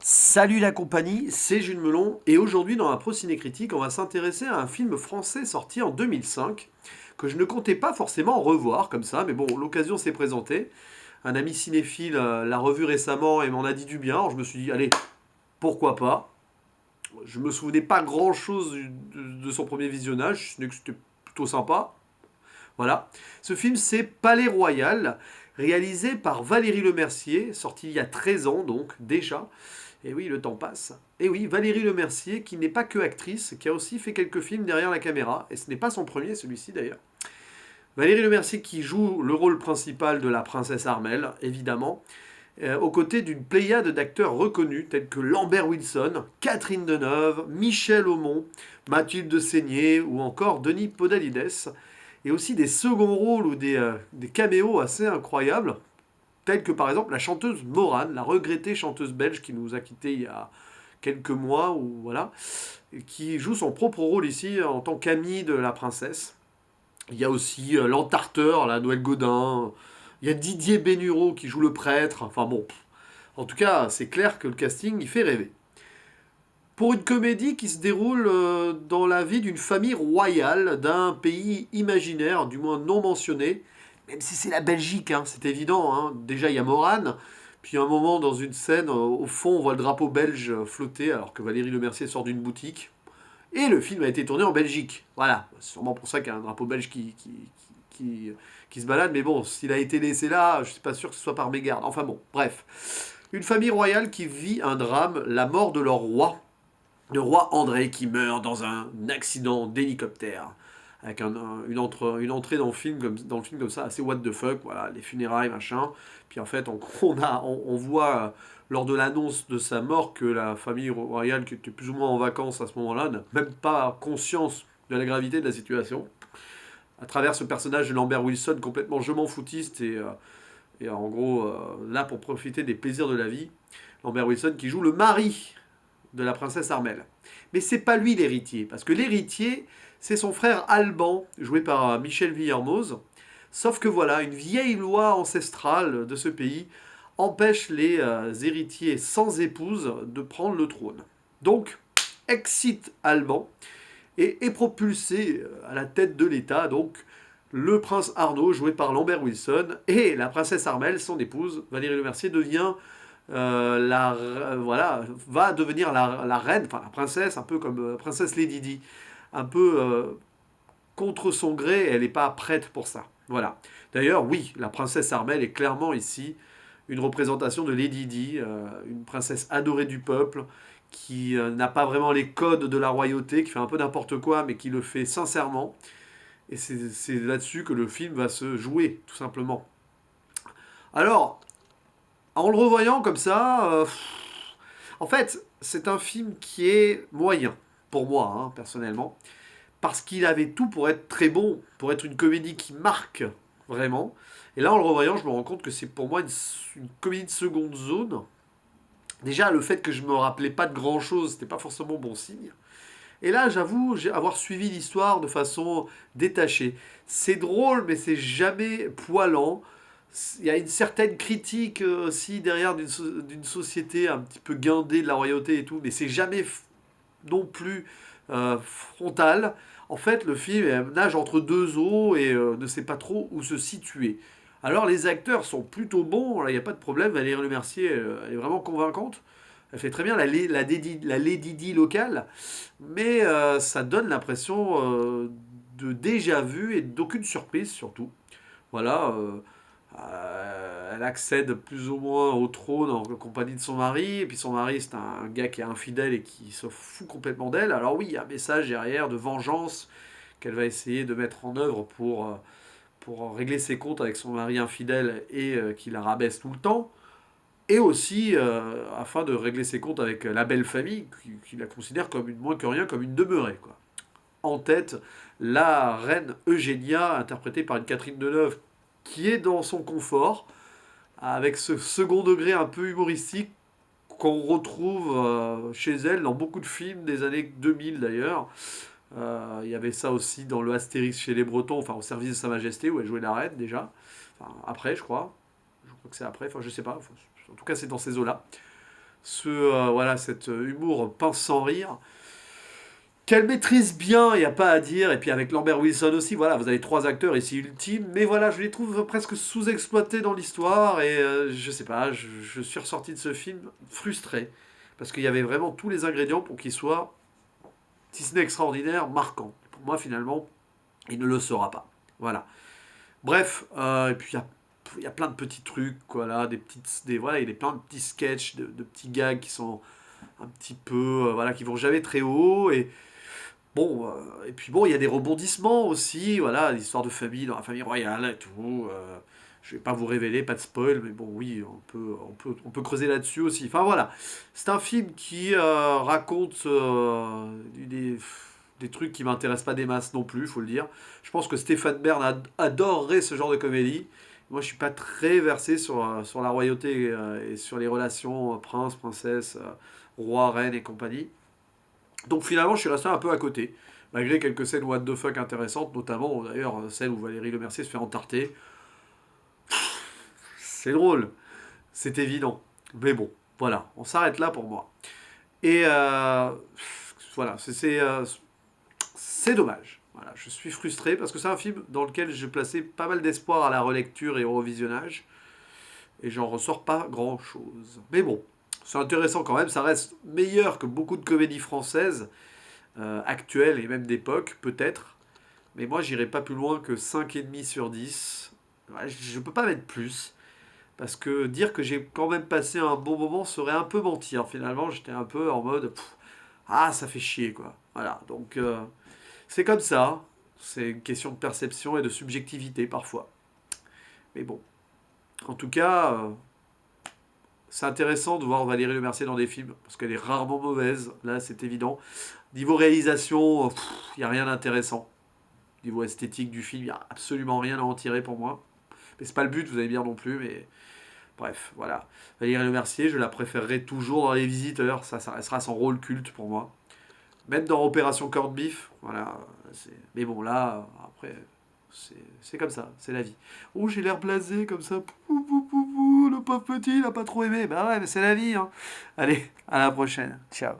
Salut la compagnie, c'est Jules Melon et aujourd'hui dans la Pro Ciné Critique, on va s'intéresser à un film français sorti en 2005 que je ne comptais pas forcément revoir comme ça, mais bon, l'occasion s'est présentée. Un ami cinéphile l'a revu récemment et m'en a dit du bien, alors je me suis dit allez, pourquoi pas. Je me souvenais pas grand-chose de son premier visionnage, ce n'est que c'était plutôt sympa. Voilà. Ce film c'est Palais Royal, réalisé par Valérie Lemercier, sorti il y a 13 ans donc déjà. Et oui, le temps passe. Et oui, Valérie Lemercier, qui n'est pas que actrice, qui a aussi fait quelques films derrière la caméra, et ce n'est pas son premier, celui-ci d'ailleurs. Valérie Lemercier qui joue le rôle principal de la princesse Armelle, évidemment, aux côtés d'une pléiade d'acteurs reconnus tels que Lambert Wilson, Catherine Deneuve, Michel Aumont, Mathilde Seigné ou encore Denis Podalides, et aussi des seconds rôles ou des caméos assez incroyables, telle que par exemple la chanteuse Morane, la regrettée chanteuse belge qui nous a quittés il y a quelques mois, ou voilà, qui joue son propre rôle ici en tant qu'amie de la princesse. Il y a aussi l'entarteur, la Noël Godin. Il y a Didier Bénureau qui joue le prêtre. Enfin bon, en tout cas, c'est clair que le casting il fait rêver. Pour une comédie qui se déroule dans la vie d'une famille royale d'un pays imaginaire, du moins non mentionné, même si c'est la Belgique, hein, c'est évident. Hein. Déjà, il y a Morane, puis à un moment, dans une scène, au fond, on voit le drapeau belge flotter, alors que Valérie Lemercier sort d'une boutique. Et le film a été tourné en Belgique. Voilà, c'est sûrement pour ça qu'il y a un drapeau belge qui, qui se balade, mais bon, s'il a été laissé là, je suis pas sûr que ce soit par mégarde. Enfin bon, bref. Une famille royale qui vit un drame, la mort de leur roi, le roi André qui meurt dans un accident d'hélicoptère. Avec une entrée dans le film comme ça, assez what the fuck, voilà, les funérailles, machin. Puis en fait, on voit lors de l'annonce de sa mort que la famille royale, qui était plus ou moins en vacances à ce moment-là, n'a même pas conscience de la gravité de la situation. À travers ce personnage de Lambert Wilson complètement je m'en foutiste et en gros là pour profiter des plaisirs de la vie. Lambert Wilson qui joue le mari de la princesse Armelle. Mais c'est pas lui l'héritier, parce que l'héritier, c'est son frère Alban, joué par Michel Villermoz. Sauf que voilà, une vieille loi ancestrale de ce pays empêche les héritiers sans épouse de prendre le trône. Donc, excite Alban et est propulsé à la tête de l'État, donc le prince Arnaud, joué par Lambert Wilson, et la princesse Armelle, son épouse, Valérie Lemercier, devient voilà, va devenir la reine, enfin la princesse, un peu comme princesse Lady Di, un peu contre son gré, elle n'est pas prête pour ça. Voilà. D'ailleurs, oui, la princesse Armelle est clairement ici une représentation de Lady Di, une princesse adorée du peuple, qui n'a pas vraiment les codes de la royauté, qui fait un peu n'importe quoi, mais qui le fait sincèrement. Et c'est là-dessus que le film va se jouer, tout simplement. Alors, en le revoyant comme ça, en fait, c'est un film qui est moyen, pour moi, hein, personnellement, parce qu'il avait tout pour être très bon, pour être une comédie qui marque vraiment. Et là, en le revoyant, je me rends compte que c'est pour moi une comédie de seconde zone. Déjà, le fait que je me rappelais pas de grand-chose, c'était pas forcément bon signe. Et là, j'avoue avoir suivi l'histoire de façon détachée. C'est drôle, mais c'est jamais poilant. Il y a une certaine critique aussi derrière d'une société un petit peu guindée de la royauté et tout, mais c'est jamais non plus frontal. En fait, le film nage entre deux eaux et ne sait pas trop où se situer. Alors les acteurs sont plutôt bons, il n'y a pas de problème. Valérie Lemercier, elle est vraiment convaincante. Elle fait très bien la Lady Di locale, mais ça donne l'impression de déjà vu et d'aucune surprise surtout. Voilà, elle accède plus ou moins au trône en compagnie de son mari, et puis son mari c'est un gars qui est infidèle et qui se fout complètement d'elle. Alors oui, il y a un message derrière de vengeance qu'elle va essayer de mettre en œuvre pour régler ses comptes avec son mari infidèle et qui la rabaisse tout le temps. Et aussi afin de régler ses comptes avec la belle famille qui la considère comme une moins que rien comme une demeurée, quoi. En tête, la reine Eugénia, interprétée par une Catherine Deneuve qui est dans son confort, avec ce second degré un peu humoristique qu'on retrouve chez elle dans beaucoup de films des années 2000 d'ailleurs. Il y avait ça aussi dans le Astérix chez les Bretons, enfin au service de Sa Majesté, où elle jouait la reine déjà. Enfin, après, je crois. Je crois que c'est après, enfin je sais pas. Enfin, en tout cas, c'est dans ces eaux-là. voilà, cet humour pince sans rire, qu'elle maîtrise bien, il n'y a pas à dire. Et puis avec Lambert Wilson aussi, voilà, vous avez trois acteurs ici ultimes, mais voilà, je les trouve presque sous-exploités dans l'histoire, et je sais pas, je suis ressorti de ce film frustré, parce qu'il y avait vraiment tous les ingrédients pour qu'il soit, si ce n'est extraordinaire, marquant. Pour moi, finalement, il ne le sera pas. Voilà. Bref, et puis il y a plein de petits trucs, voilà, voilà, il y a plein de petits sketchs, de petits gags qui sont un petit peu, voilà, qui vont jamais très haut, et puis bon, il y a des rebondissements aussi, voilà, l'histoire de famille dans la famille royale et tout. Je vais pas vous révéler, pas de spoil, mais bon, oui, on peut creuser là-dessus aussi. Enfin voilà, c'est un film qui raconte des trucs qui m'intéressent pas des masses non plus, faut le dire. Je pense que Stéphane Bern adorerait ce genre de comédie. Moi, je suis pas très versé sur la royauté et sur les relations prince, princesse, roi, reine et compagnie. Donc finalement, je suis resté un peu à côté, malgré quelques scènes what the fuck intéressantes, notamment d'ailleurs celle où Valérie Lemercier se fait entarter. C'est drôle, c'est évident. Mais bon, voilà, on s'arrête là pour moi. Et voilà, c'est dommage. Voilà, je suis frustré parce que c'est un film dans lequel je plaçais pas mal d'espoir à la relecture et au revisionnage, et j'en ressors pas grand-chose. Mais bon, c'est intéressant quand même, ça reste meilleur que beaucoup de comédies françaises actuelle et même d'époque, peut-être. Mais moi, j'irai pas plus loin que 5,5 sur 10. Ouais, je peux pas mettre plus. Parce que dire que j'ai quand même passé un bon moment serait un peu mentir. Finalement, j'étais un peu en mode ah, ça fait chier, quoi. Voilà. Donc, c'est comme ça. C'est une question de perception et de subjectivité parfois. Mais bon. En tout cas, c'est intéressant de voir Valérie Lemercier dans des films. Parce qu'elle est rarement mauvaise. Là, c'est évident. Niveau réalisation, il n'y a rien d'intéressant. Niveau esthétique du film, il n'y a absolument rien à en tirer pour moi. Mais c'est pas le but, vous allez bien non plus, mais bref, voilà. Valérie Lemercier, je la préférerai toujours dans Les Visiteurs, ça restera son rôle culte pour moi. Même dans Opération Corned Beef, voilà. Mais bon, là, après, c'est comme ça, c'est la vie. Oh, j'ai l'air blasé comme ça. Pou, pou, pou, pou, le pauvre petit, il a pas trop aimé. Bah ouais, mais c'est la vie, hein. Allez, à la prochaine. Ciao.